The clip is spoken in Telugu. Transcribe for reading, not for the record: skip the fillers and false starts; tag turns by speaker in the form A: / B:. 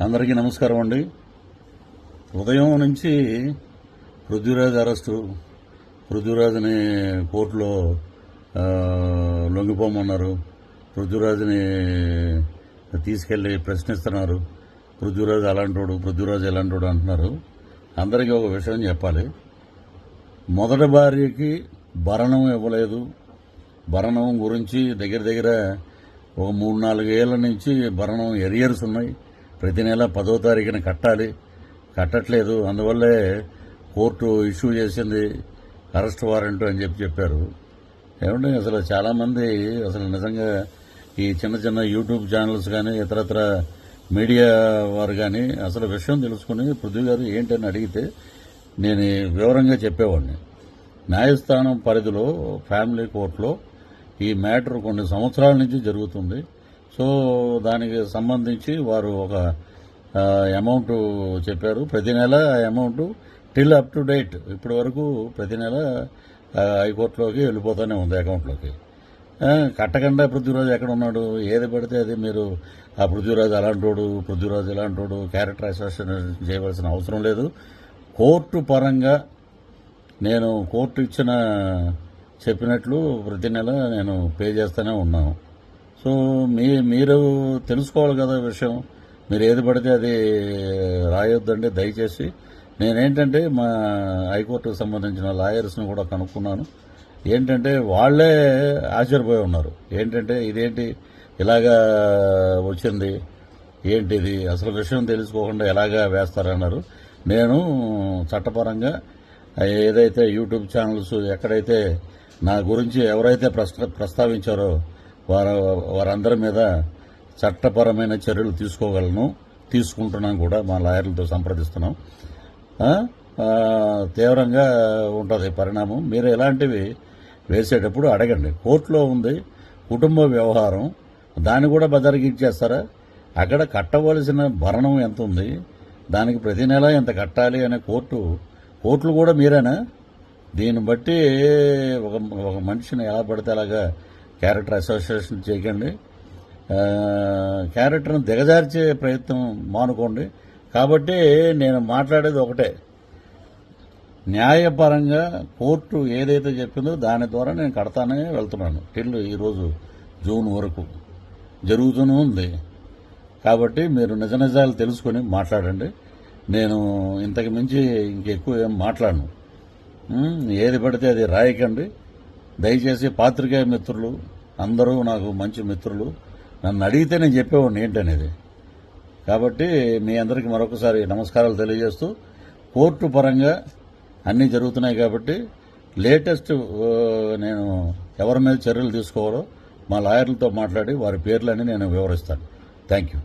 A: అందరికీ నమస్కారం అండి. ఉదయం నుంచి పృథ్వీరాజ్ అరెస్టు, పృథ్వీరాజ్ని కోర్టులో లొంగిపోమన్నారు, పృథ్వీరాజ్ని తీసుకెళ్లి ప్రశ్నిస్తున్నారు. పృథ్వీరాజ్ అలాంటోడు, పృథ్వీరాజ్ ఎలాంటోడు అంటున్నారు. అందరికీ ఒక విషయం చెప్పాలి. మొదటి భార్యకి భరణం ఇవ్వలేదు. భరణం గురించి దగ్గర ఒక 3-4 ఏళ్ల నుంచి భరణం ఎరియర్స్ ఉన్నాయి. ప్రతి నెల 10వ తారీఖున కట్టాలి, కట్టట్లేదు. అందువల్లే కోర్టు ఇష్యూ చేసింది అరెస్ట్ వారెంట్ అని చెప్పారు. ఏమంటే అసలు చాలామంది అసలు నిజంగా ఈ చిన్న యూట్యూబ్ ఛానల్స్ కానీ ఇతరత్ర మీడియా వారు కానీ అసలు విషయం తెలుసుకుని పృథ్వీ గారు ఏంటని అడిగితే నేను వివరంగా చెప్పేవాడిని. న్యాయస్థానం పరిధిలో ఫ్యామిలీ కోర్టులో ఈ మ్యాటర్ కొన్ని సంవత్సరాల నుంచి జరుగుతుంది. సో దానికి సంబంధించి వారు ఒక అమౌంట్ చెప్పారు. ప్రతి నెల amount till up to date ఇప్పటి వరకు ప్రతి నెల హైకోర్టులోకి వెళ్ళిపోతూనే ఉంది అకౌంట్లోకి. కట్టకుండా పృథ్వీరాజ్ ఎక్కడ ఉన్నాడు? ఏది పడితే అది మీరు ఆ పృథ్వీరాజ్ అలాంటోడు, పృథ్వీరాజ్ ఇలాంటోడు క్యారెక్టర్ అసోసియేషన్ చేయవలసిన అవసరం లేదు. కోర్టు పరంగా నేను కోర్టు చెప్పినట్లు ప్రతి నెల నేను పే చేస్తూనే ఉన్నాను. సో మీరు తెలుసుకోవాలి కదా విషయం. మీరు ఏది పడితే అది రాయొద్దండి దయచేసి. నేనేంటంటే మా హైకోర్టుకు సంబంధించిన లాయర్స్ని కూడా కనుక్కున్నాను. ఏంటంటే వాళ్లే ఆశ్చర్యపోయి ఉన్నారు. ఏంటంటే ఇదేంటి ఇలాగా వచ్చింది, ఏంటిది అసలు విషయం తెలుసుకోకుండా ఎలాగా వేస్తారన్నారు. నేను చట్టపరంగా ఏదైతే యూట్యూబ్ ఛానల్స్ ఎక్కడైతే నా గురించి ఎవరైతే ప్రస్తావించారో వారందరి మీద చట్టపరమైన చర్యలు తీసుకుంటున్నాం కూడా. మా లాయర్లతో సంప్రదిస్తున్నాం. తీవ్రంగా ఉంటుంది పరిణామం. మీరు ఎలాంటివి వేసేటప్పుడు అడగండి. కోర్టులో ఉంది కుటుంబ వ్యవహారం, దాన్ని కూడా బదరిగిచ్చేస్తారా? అక్కడ కట్టవలసిన భరణం ఎంత ఉంది, దానికి ప్రతి నెల ఎంత కట్టాలి అనే కోర్టులు కూడా మీరేనా? దీన్ని బట్టి ఒక మనిషిని ఎలా పడితే అలాగా క్యారెక్టర్ అసోసియేషన్ చేయకండి. క్యారెక్టర్ను దిగజార్చే ప్రయత్నం మానుకోండి. కాబట్టి నేను మాట్లాడేది ఒకటే, న్యాయపరంగా కోర్టు ఏదైతే చెప్పిందో దాని ద్వారా నేను కడతానే వెళ్తున్నాను. టిల్ ఈరోజు జూన్ వరకు జరుగుతూనే ఉంది. కాబట్టి మీరు నిజాలు తెలుసుకుని మాట్లాడండి. నేను ఇంతకు మించి ఇంకెక్కువ ఏం మాట్లాడను. ఏది పడితే అది రాయకండి దయచేసి. పాత్రికేయ మిత్రులు అందరూ నాకు మంచి మిత్రులు. నన్ను అడిగితే నేను చెప్పేవాడిని ఏంటనేది. కాబట్టి మీ అందరికీ మరొకసారి నమస్కారాలు తెలియజేస్తూ, కోర్టు పరంగా అన్నీ జరుగుతున్నాయి కాబట్టి లేటెస్ట్ నేను ఎవరి మీద చర్యలు తీసుకోవాలో మా లాయర్లతో మాట్లాడి వారి పేర్లన్నీ నేను వివరిస్తాను. Thank you.